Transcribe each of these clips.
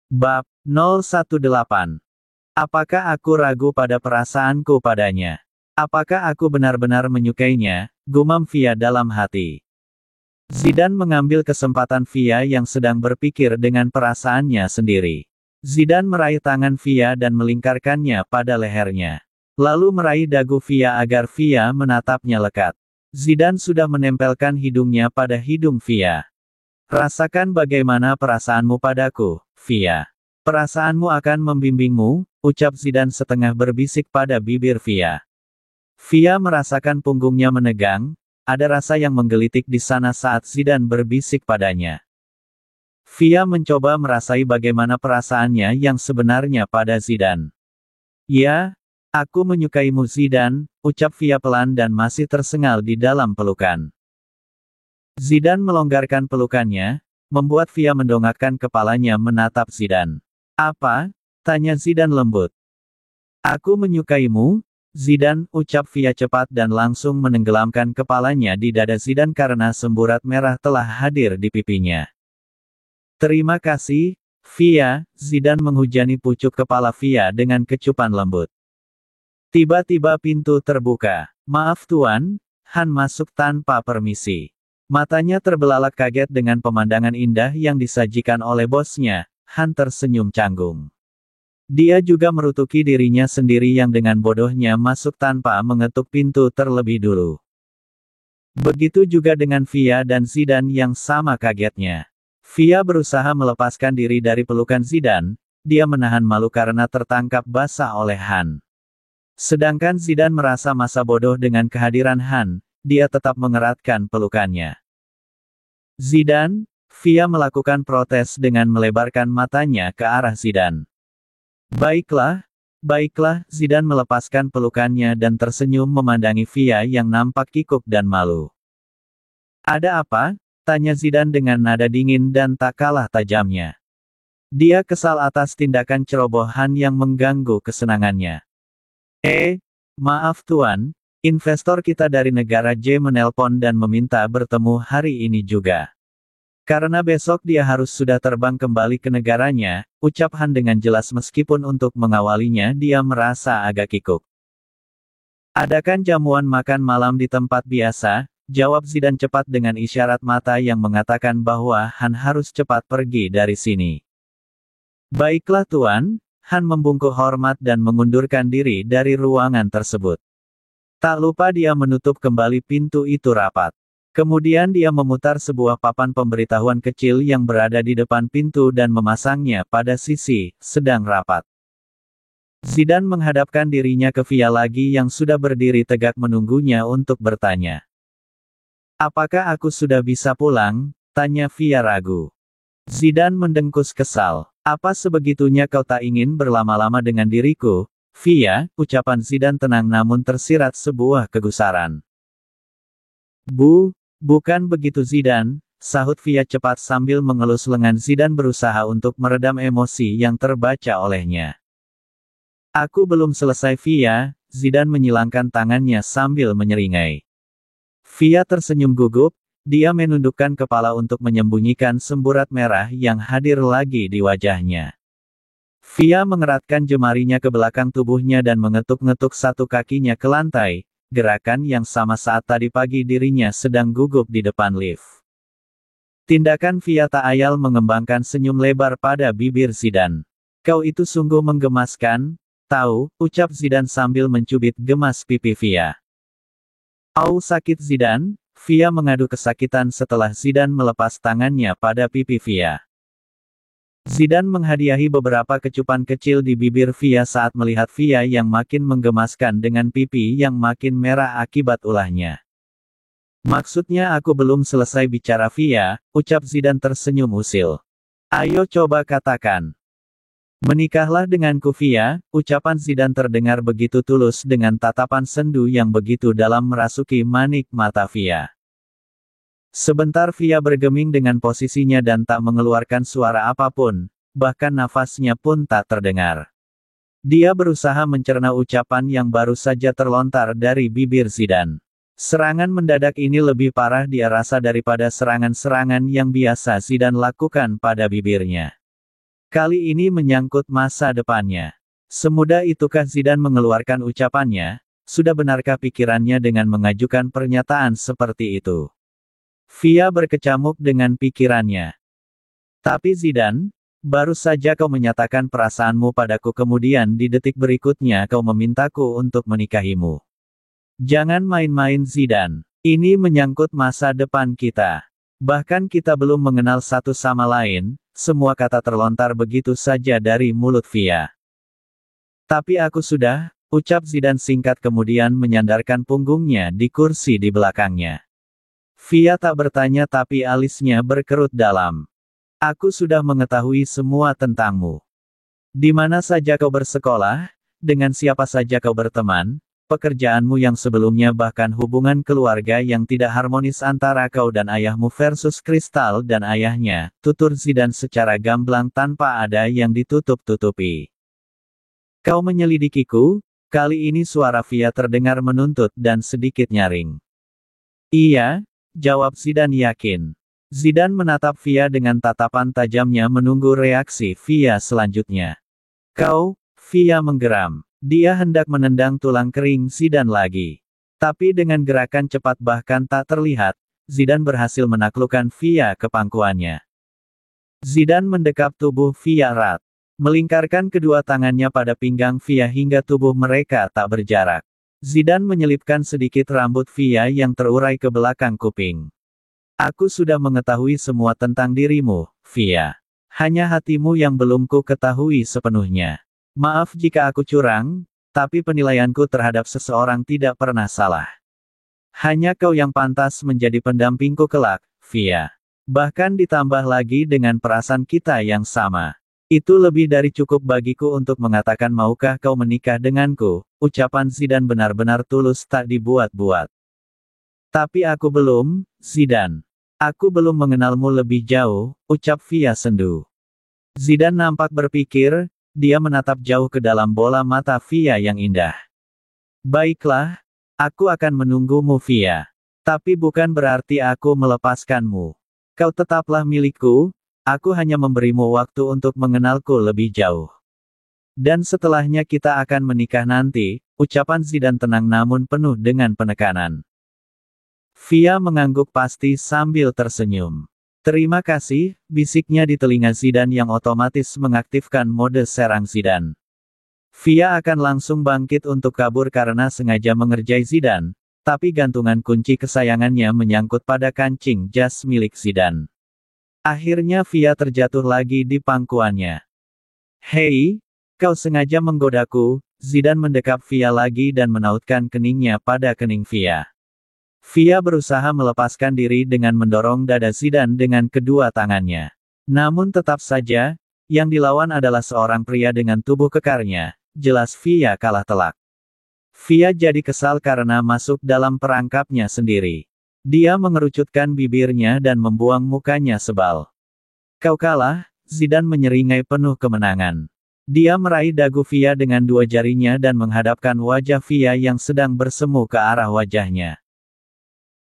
Bab 018. Apakah aku ragu pada perasaanku padanya? Apakah aku benar-benar menyukainya? Gumam Via dalam hati. Zidane mengambil kesempatan Via yang sedang berpikir dengan perasaannya sendiri. Zidane meraih tangan Via dan melingkarkannya pada lehernya. Lalu meraih dagu Via agar Via menatapnya lekat. Zidane sudah menempelkan hidungnya pada hidung Via. Rasakan bagaimana perasaanmu padaku, Via. Perasaanmu akan membimbingmu, ucap Zidane setengah berbisik pada bibir Via. Via merasakan punggungnya menegang, ada rasa yang menggelitik di sana saat Zidane berbisik padanya. Via mencoba merasai bagaimana perasaannya yang sebenarnya pada Zidane. Ya, aku menyukaimu Zidane, ucap Via pelan dan masih tersengal di dalam pelukan. Zidane melonggarkan pelukannya, membuat Via mendongakkan kepalanya menatap Zidane. Apa? Tanya Zidane lembut. Aku menyukaimu, Zidane, ucap Via cepat dan langsung menenggelamkan kepalanya di dada Zidane karena semburat merah telah hadir di pipinya. Terima kasih, Via, Zidane menghujani pucuk kepala Via dengan kecupan lembut. Tiba-tiba pintu terbuka. Maaf tuan, Han masuk tanpa permisi. Matanya terbelalak kaget dengan pemandangan indah yang disajikan oleh bosnya. Han tersenyum canggung. Dia juga merutuki dirinya sendiri yang dengan bodohnya masuk tanpa mengetuk pintu terlebih dulu. Begitu juga dengan Via dan Zidane yang sama kagetnya. Via berusaha melepaskan diri dari pelukan Zidane, dia menahan malu karena tertangkap basah oleh Han. Sedangkan Zidane merasa masa bodoh dengan kehadiran Han, dia tetap mengeratkan pelukannya. Zidane, Via melakukan protes dengan melebarkan matanya ke arah Zidane. Baiklah, baiklah, Zidane melepaskan pelukannya dan tersenyum memandangi Via yang nampak kikuk dan malu. Ada apa? Tanya Zidane dengan nada dingin dan tak kalah tajamnya. Dia kesal atas tindakan ceroboh Han yang mengganggu kesenangannya. Maaf tuan, investor kita dari negara J menelpon dan meminta bertemu hari ini juga. Karena besok dia harus sudah terbang kembali ke negaranya, ucap Han dengan jelas meskipun untuk mengawalinya dia merasa agak kikuk. Adakan jamuan makan malam di tempat biasa? Jawab Zidane cepat dengan isyarat mata yang mengatakan bahwa Han harus cepat pergi dari sini. Baiklah tuan, Han membungkuk hormat dan mengundurkan diri dari ruangan tersebut. Tak lupa dia menutup kembali pintu itu rapat. Kemudian dia memutar sebuah papan pemberitahuan kecil yang berada di depan pintu dan memasangnya pada sisi, sedang rapat. Zidane menghadapkan dirinya ke Via lagi yang sudah berdiri tegak menunggunya untuk bertanya. Apakah aku sudah bisa pulang? Tanya Via ragu. Zidane mendengkus kesal. Apa sebegitunya kau tak ingin berlama-lama dengan diriku? Via, ucapan Zidane tenang namun tersirat sebuah kegusaran. Bukan begitu Zidane, sahut Via cepat sambil mengelus lengan. Zidane berusaha untuk meredam emosi yang terbaca olehnya. Aku belum selesai Via, Zidane menyilangkan tangannya sambil menyeringai. Via tersenyum gugup, dia menundukkan kepala untuk menyembunyikan semburat merah yang hadir lagi di wajahnya. Via mengeratkan jemarinya ke belakang tubuhnya dan mengetuk-ngetuk satu kakinya ke lantai, gerakan yang sama saat tadi pagi dirinya sedang gugup di depan lift. Tindakan Via tak ayal mengembangkan senyum lebar pada bibir Zidane. Kau itu sungguh menggemaskan, tahu, ucap Zidane sambil mencubit gemas pipi Via. Au sakit Zidane, Via mengadu kesakitan setelah Zidane melepas tangannya pada pipi Via. Zidane menghadiahi beberapa kecupan kecil di bibir Via saat melihat Via yang makin menggemaskan dengan pipi yang makin merah akibat ulahnya. Maksudnya aku belum selesai bicara Via, ucap Zidane tersenyum usil. Ayo coba katakan. Menikahlah denganku Via, ucapan Zidane terdengar begitu tulus dengan tatapan sendu yang begitu dalam merasuki manik mata Via. Sebentar Via bergeming dengan posisinya dan tak mengeluarkan suara apapun, bahkan nafasnya pun tak terdengar. Dia berusaha mencerna ucapan yang baru saja terlontar dari bibir Zidane. Serangan mendadak ini lebih parah dia rasa daripada serangan-serangan yang biasa Zidane lakukan pada bibirnya. Kali ini menyangkut masa depannya. Semudah itukah Zidane mengeluarkan ucapannya? Sudah benarkah pikirannya dengan mengajukan pernyataan seperti itu? Via berkecamuk dengan pikirannya. Tapi Zidane, baru saja kau menyatakan perasaanmu padaku kemudian di detik berikutnya kau memintaku untuk menikahimu. Jangan main-main Zidane. Ini menyangkut masa depan kita. Bahkan kita belum mengenal satu sama lain, semua kata terlontar begitu saja dari mulut Via. Tapi aku sudah, ucap Zidane singkat kemudian menyandarkan punggungnya di kursi di belakangnya. Via tak bertanya tapi alisnya berkerut dalam. Aku sudah mengetahui semua tentangmu. Di mana saja kau bersekolah, dengan siapa saja kau berteman, pekerjaanmu yang sebelumnya bahkan hubungan keluarga yang tidak harmonis antara kau dan ayahmu versus Kristal dan ayahnya, tutur Zidane secara gamblang tanpa ada yang ditutup-tutupi. Kau menyelidikiku? Kali ini suara Via terdengar menuntut dan sedikit nyaring. Iya, jawab Zidane yakin. Zidane menatap Via dengan tatapan tajamnya menunggu reaksi Via selanjutnya. Kau, Via menggeram. Dia hendak menendang tulang kering Zidane lagi. Tapi dengan gerakan cepat bahkan tak terlihat, Zidane berhasil menaklukkan Via ke pangkuannya. Zidane mendekap tubuh Via erat. Melingkarkan kedua tangannya pada pinggang Via hingga tubuh mereka tak berjarak. Zidane menyelipkan sedikit rambut Via yang terurai ke belakang kuping. Aku sudah mengetahui semua tentang dirimu, Via. Hanya hatimu yang belum ku ketahui sepenuhnya. Maaf jika aku curang, tapi penilaianku terhadap seseorang tidak pernah salah. Hanya kau yang pantas menjadi pendampingku kelak, Via. Bahkan ditambah lagi dengan perasaan kita yang sama. Itu lebih dari cukup bagiku untuk mengatakan maukah kau menikah denganku, ucapan Zidane benar-benar tulus tak dibuat-buat. Tapi aku belum, Zidane. Aku belum mengenalmu lebih jauh, ucap Via sendu. Zidane nampak berpikir, dia menatap jauh ke dalam bola mata Via yang indah. Baiklah, aku akan menunggumu Via. Tapi bukan berarti aku melepaskanmu. Kau tetaplah milikku, aku hanya memberimu waktu untuk mengenalku lebih jauh. Dan setelahnya kita akan menikah nanti, ucapan Zidane tenang namun penuh dengan penekanan. Via mengangguk pasti sambil tersenyum. Terima kasih, bisiknya di telinga Zidane yang otomatis mengaktifkan mode serang Zidane. Via akan langsung bangkit untuk kabur karena sengaja mengerjai Zidane, tapi gantungan kunci kesayangannya menyangkut pada kancing jas milik Zidane. Akhirnya Via terjatuh lagi di pangkuannya. Hei, kau sengaja menggodaku, Zidane mendekap Via lagi dan menautkan keningnya pada kening Via. Via berusaha melepaskan diri dengan mendorong dada Zidane dengan kedua tangannya. Namun tetap saja, yang dilawan adalah seorang pria dengan tubuh kekarnya, jelas Via kalah telak. Via jadi kesal karena masuk dalam perangkapnya sendiri. Dia mengerucutkan bibirnya dan membuang mukanya sebal. Kau kalah, Zidane menyeringai penuh kemenangan. Dia meraih dagu Via dengan dua jarinya dan menghadapkan wajah Via yang sedang bersemu ke arah wajahnya.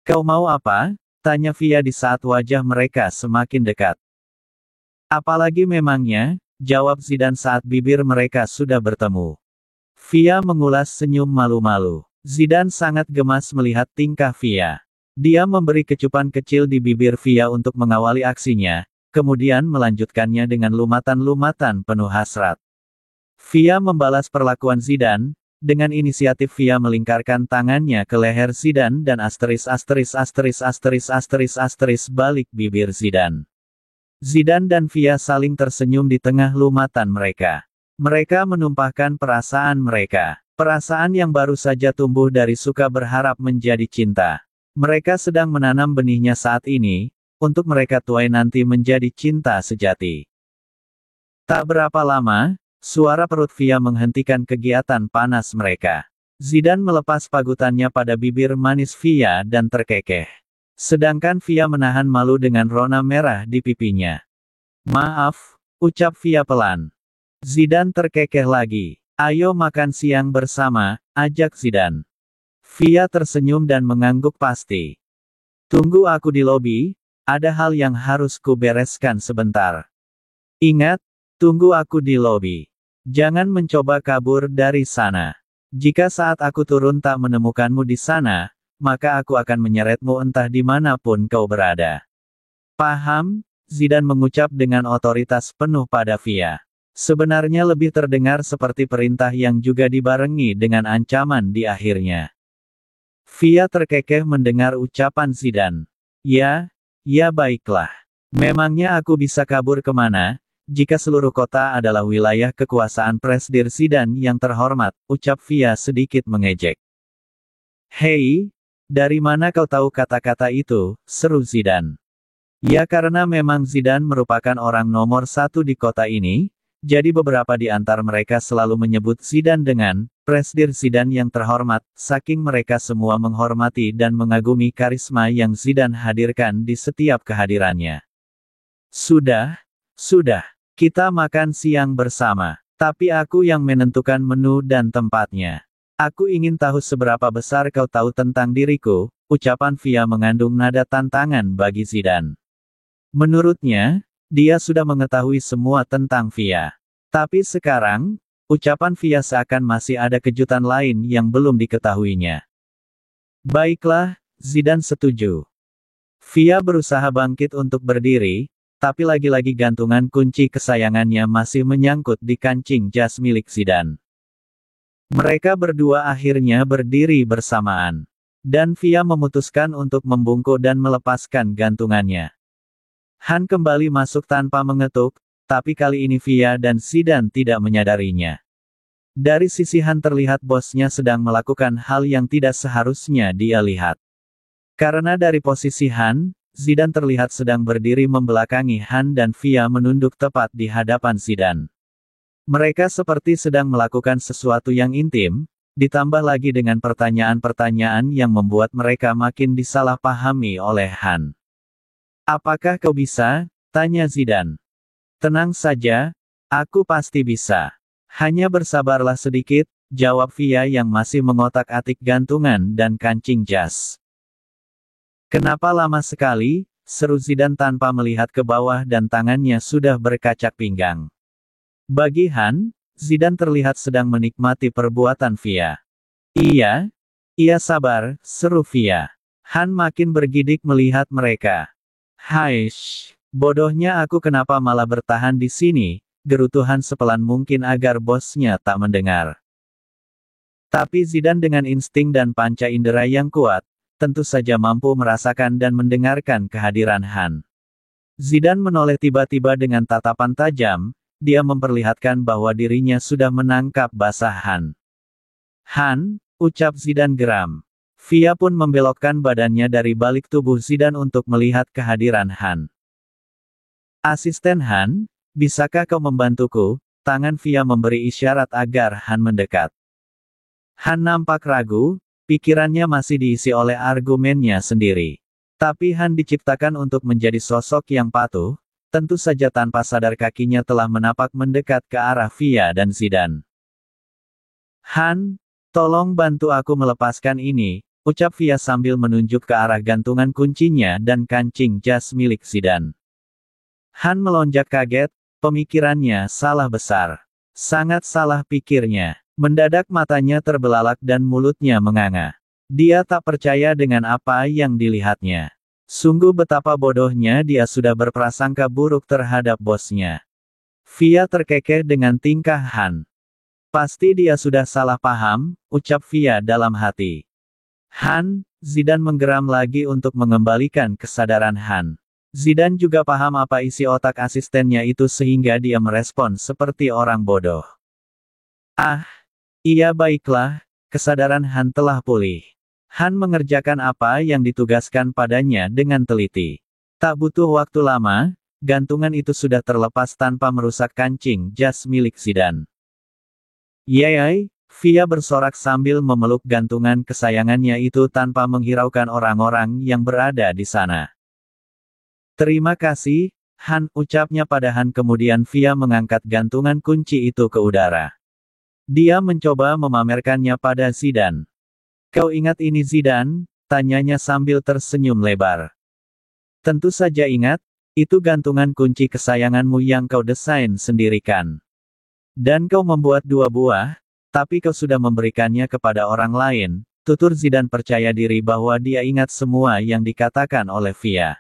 Kau mau apa? Tanya Via di saat wajah mereka semakin dekat. Apalagi memangnya, jawab Zidane saat bibir mereka sudah bertemu. Via mengulas senyum malu-malu. Zidane sangat gemas melihat tingkah Via. Dia memberi kecupan kecil di bibir Via untuk mengawali aksinya, kemudian melanjutkannya dengan lumatan-lumatan penuh hasrat. Via membalas perlakuan Zidane, dengan inisiatif Via melingkarkan tangannya ke leher Zidane dan balik bibir Zidane. Zidane dan Via saling tersenyum di tengah lumatan mereka. Mereka menumpahkan perasaan mereka. Perasaan yang baru saja tumbuh dari suka berharap menjadi cinta. Mereka sedang menanam benihnya saat ini, untuk mereka tuai nanti menjadi cinta sejati. Tak berapa lama, suara perut Via menghentikan kegiatan panas mereka. Zidane melepas pagutannya pada bibir manis Via dan terkekeh. Sedangkan Via menahan malu dengan rona merah di pipinya. Maaf, ucap Via pelan. Zidane terkekeh lagi. Ayo makan siang bersama, ajak Zidane. Via tersenyum dan mengangguk pasti. Tunggu aku di lobi, ada hal yang harus ku bereskan sebentar. Ingat, Tunggu aku di lobi. Jangan mencoba kabur dari sana. Jika saat aku turun tak menemukanmu di sana, maka aku akan menyeretmu entah dimanapun kau berada. Paham? Zidane mengucap dengan otoritas penuh pada Fia. Sebenarnya lebih terdengar seperti perintah yang juga dibarengi dengan ancaman di akhirnya. Fia terkekeh mendengar ucapan Zidane. Ya baiklah. Memangnya aku bisa kabur kemana? Jika seluruh kota adalah wilayah kekuasaan Presdir Zidane yang terhormat, ucap Fia sedikit mengejek. Hei, dari mana kau tahu kata-kata itu? Seru Zidane. Ya karena memang Zidane merupakan orang nomor satu di kota ini, jadi beberapa di antara mereka selalu menyebut Zidane dengan Presdir Zidane yang terhormat, saking mereka semua menghormati dan mengagumi karisma yang Zidane hadirkan di setiap kehadirannya. Sudah, kita makan siang bersama. Tapi aku yang menentukan menu dan tempatnya. Aku ingin tahu seberapa besar kau tahu tentang diriku, ucapan Fia mengandung nada tantangan bagi Zidane. Menurutnya, dia sudah mengetahui semua tentang Fia. Tapi sekarang, ucapan Fia seakan masih ada kejutan lain yang belum diketahuinya. Baiklah, Zidane setuju. Fia berusaha bangkit untuk berdiri, tapi lagi-lagi gantungan kunci kesayangannya masih menyangkut di kancing jas milik Zidane. Mereka berdua akhirnya berdiri bersamaan. Dan Fia memutuskan untuk membungkuk dan melepaskan gantungannya. Han kembali masuk tanpa mengetuk, tapi kali ini Fia dan Zidane tidak menyadarinya. Dari sisi Han terlihat bosnya sedang melakukan hal yang tidak seharusnya dia lihat. Karena dari posisi Han, Zidane terlihat sedang berdiri membelakangi Han dan Fia menunduk tepat di hadapan Zidane. Mereka seperti sedang melakukan sesuatu yang intim, ditambah lagi dengan pertanyaan-pertanyaan yang membuat mereka makin disalahpahami oleh Han. Apakah kau bisa? Tanya Zidane. Tenang saja, aku pasti bisa. Hanya bersabarlah sedikit, jawab Fia yang masih mengotak-atik gantungan dan kancing jas. Kenapa lama sekali? Seru Zidane tanpa melihat ke bawah dan tangannya sudah berkacak pinggang. Bagi Han, Zidane terlihat sedang menikmati perbuatan Fia. Iya sabar, seru Fia. Han makin bergidik melihat mereka. Haish, bodohnya aku kenapa malah bertahan di sini, gerutu Han sepelan mungkin agar bosnya tak mendengar. Tapi Zidane dengan insting dan panca indera yang kuat, tentu saja mampu merasakan dan mendengarkan kehadiran Han. Zidane menoleh tiba-tiba dengan tatapan tajam, dia memperlihatkan bahwa dirinya sudah menangkap basah Han. Han, ucap Zidane geram. Fia pun membelokkan badannya dari balik tubuh Zidane untuk melihat kehadiran Han. Asisten Han, bisakah kau membantuku? Tangan Fia memberi isyarat agar Han mendekat. Han nampak ragu, pikirannya masih diisi oleh argumennya sendiri. Tapi Han diciptakan untuk menjadi sosok yang patuh, tentu saja tanpa sadar kakinya telah menapak mendekat ke arah Fia dan Zidane. Han, tolong bantu aku melepaskan ini, ucap Fia sambil menunjuk ke arah gantungan kuncinya dan kancing jas milik Zidane. Han melonjak kaget, pemikirannya salah besar. Sangat salah pikirnya. Mendadak matanya terbelalak dan mulutnya menganga. Dia tak percaya dengan apa yang dilihatnya. Sungguh betapa bodohnya dia sudah berprasangka buruk terhadap bosnya. Fia terkekeh dengan tingkah Han. Pasti dia sudah salah paham, ucap Fia dalam hati. Han, Zidane menggeram lagi untuk mengembalikan kesadaran Han. Zidane juga paham apa isi otak asistennya itu sehingga dia merespon seperti orang bodoh. Iya baiklah, kesadaran Han telah pulih. Han mengerjakan apa yang ditugaskan padanya dengan teliti. Tak butuh waktu lama, gantungan itu sudah terlepas tanpa merusak kancing jas milik Zidane. Yeay, Fia bersorak sambil memeluk gantungan kesayangannya itu tanpa menghiraukan orang-orang yang berada di sana. Terima kasih, Han, ucapnya pada Han kemudian Fia mengangkat gantungan kunci itu ke udara. Dia mencoba memamerkannya pada Zidane. Kau ingat ini Zidane? Tanyanya sambil tersenyum lebar. Tentu saja ingat, Itu gantungan kunci kesayanganmu yang kau desain sendiri kan? Dan kau membuat 2 buah, tapi kau sudah memberikannya kepada orang lain, tutur Zidane percaya diri bahwa dia ingat semua yang dikatakan oleh Via.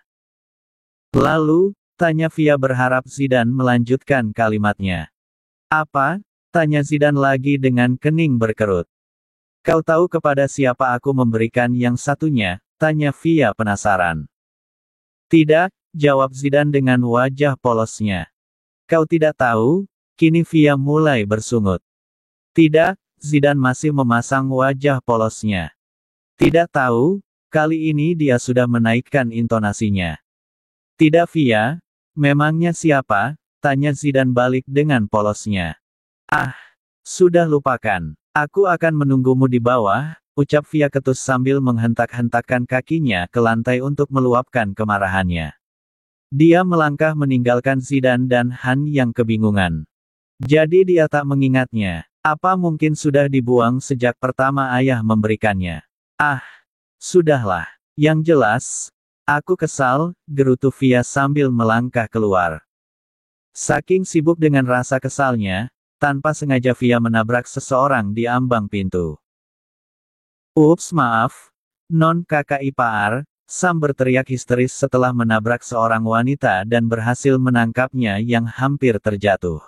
Lalu, tanya Via berharap Zidane melanjutkan kalimatnya. Apa? Tanya Zidane lagi dengan kening berkerut. Kau tahu kepada siapa aku memberikan yang satunya? Tanya Via penasaran. Tidak, jawab Zidane dengan wajah polosnya. Kau tidak tahu? Kini Via mulai bersungut. Tidak, Zidane masih memasang wajah polosnya. Tidak tahu, kali ini dia sudah menaikkan intonasinya. Tidak Via, memangnya siapa? Tanya Zidane balik dengan polosnya. Ah, sudah lupakan. Aku akan menunggumu di bawah, ucap Via ketus sambil menghentak-hentakkan kakinya ke lantai untuk meluapkan kemarahannya. Dia melangkah meninggalkan Zidane dan Han yang kebingungan. Jadi dia tak mengingatnya. Apa mungkin sudah dibuang sejak pertama ayah memberikannya? Ah, sudahlah. Yang jelas, aku kesal, gerutu Via sambil melangkah keluar. Saking sibuk dengan rasa kesalnya, tanpa sengaja Via menabrak seseorang di ambang pintu. Ups maaf, non kakak ipar, Sam berteriak histeris setelah menabrak seorang wanita dan berhasil menangkapnya yang hampir terjatuh.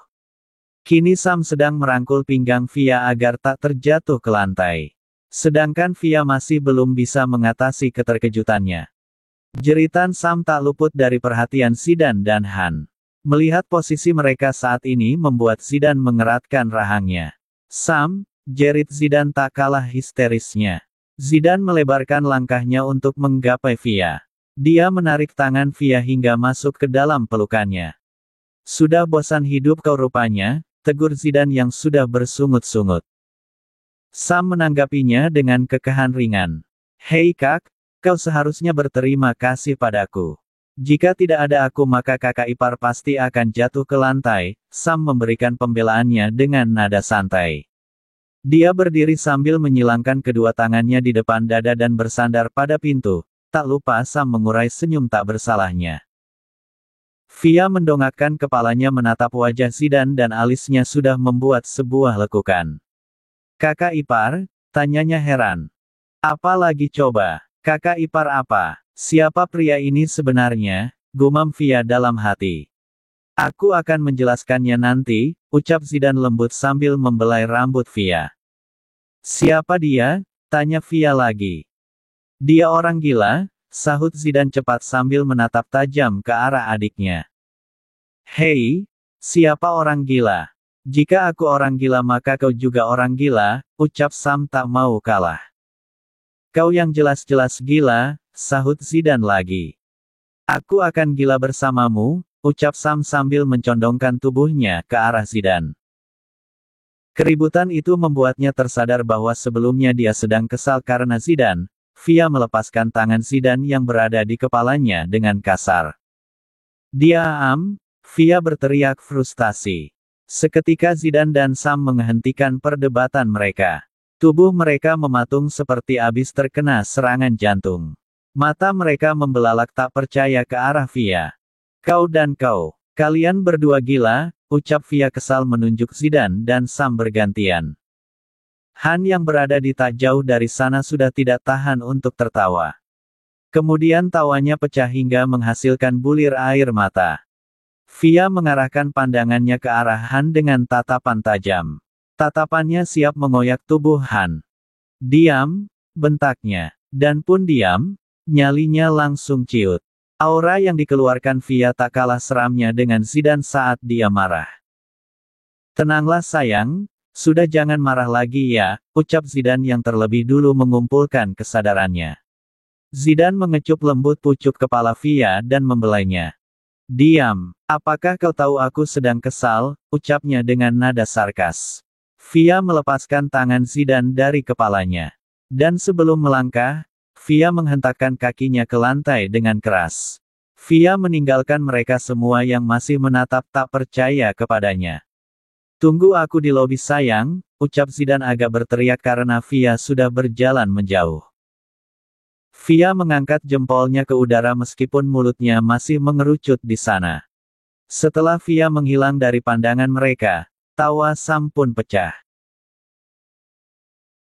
Kini Sam sedang merangkul pinggang Via agar tak terjatuh ke lantai. Sedangkan Via masih belum bisa mengatasi keterkejutannya. Jeritan Sam tak luput dari perhatian Zidane dan Han. Melihat posisi mereka saat ini membuat Zidane mengeratkan rahangnya. Sam, jerit Zidane tak kalah histerisnya. Zidane melebarkan langkahnya untuk menggapai Via. Dia menarik tangan Via hingga masuk ke dalam pelukannya. Sudah bosan hidup kau rupanya, tegur Zidane yang sudah bersungut-sungut. Sam menanggapinya dengan kekahan ringan. Hei kak, kau seharusnya berterima kasih padaku. Jika tidak ada aku maka kakak ipar pasti akan jatuh ke lantai, Sam memberikan pembelaannya dengan nada santai. Dia berdiri sambil menyilangkan kedua tangannya di depan dada dan bersandar pada pintu, tak lupa Sam mengurai senyum tak bersalahnya. Via mendongakkan kepalanya menatap wajah Zidane dan alisnya sudah membuat sebuah lekukan. Kakak ipar? Tanyanya heran. Apa lagi coba? Kakak ipar apa? Siapa pria ini sebenarnya? Gumam Via dalam hati. Aku akan menjelaskannya nanti, ucap Zidane lembut sambil membelai rambut Via. Siapa dia? Tanya Via lagi. Dia orang gila, sahut Zidane cepat sambil menatap tajam ke arah adiknya. Hei, siapa orang gila? Jika aku orang gila maka kau juga orang gila, ucap Sam tak mau kalah. Kau yang jelas-jelas gila, sahut Zidane lagi. Aku akan gila bersamamu, ucap Sam sambil mencondongkan tubuhnya ke arah Zidane. Keributan itu membuatnya tersadar bahwa sebelumnya dia sedang kesal karena Zidane. Via melepaskan tangan Zidane yang berada di kepalanya dengan kasar. Diam, Via berteriak frustasi. Seketika Zidane dan Sam menghentikan perdebatan mereka. Tubuh mereka mematung seperti abis terkena serangan jantung. Mata mereka membelalak tak percaya ke arah Via. Kau dan kau, kalian berdua gila, ucap Via kesal menunjuk Zidane dan Sam bergantian. Han yang berada di tak jauh dari sana sudah tidak tahan untuk tertawa. Kemudian tawanya pecah hingga menghasilkan bulir air mata. Via mengarahkan pandangannya ke arah Han dengan tatapan tajam. Tatapannya siap mengoyak tubuh Han. Diam, bentaknya. Dan pun diam, nyalinya langsung ciut. Aura yang dikeluarkan Via tak kalah seramnya dengan Zidane saat dia marah. Tenanglah sayang. Sudah jangan marah lagi ya, ucap Zidane yang terlebih dulu mengumpulkan kesadarannya. Zidane mengecup lembut pucuk kepala Via dan membelainya. Diam, apakah kau tahu aku sedang kesal, ucapnya dengan nada sarkas. Via melepaskan tangan Zidane dari kepalanya. Dan sebelum melangkah, Via menghentakkan kakinya ke lantai dengan keras. Via meninggalkan mereka semua yang masih menatap tak percaya kepadanya. Tunggu aku di lobi sayang, ucap Zidane agak berteriak karena Via sudah berjalan menjauh. Via mengangkat jempolnya ke udara meskipun mulutnya masih mengerucut di sana. Setelah Via menghilang dari pandangan mereka, tawa Sam pun pecah.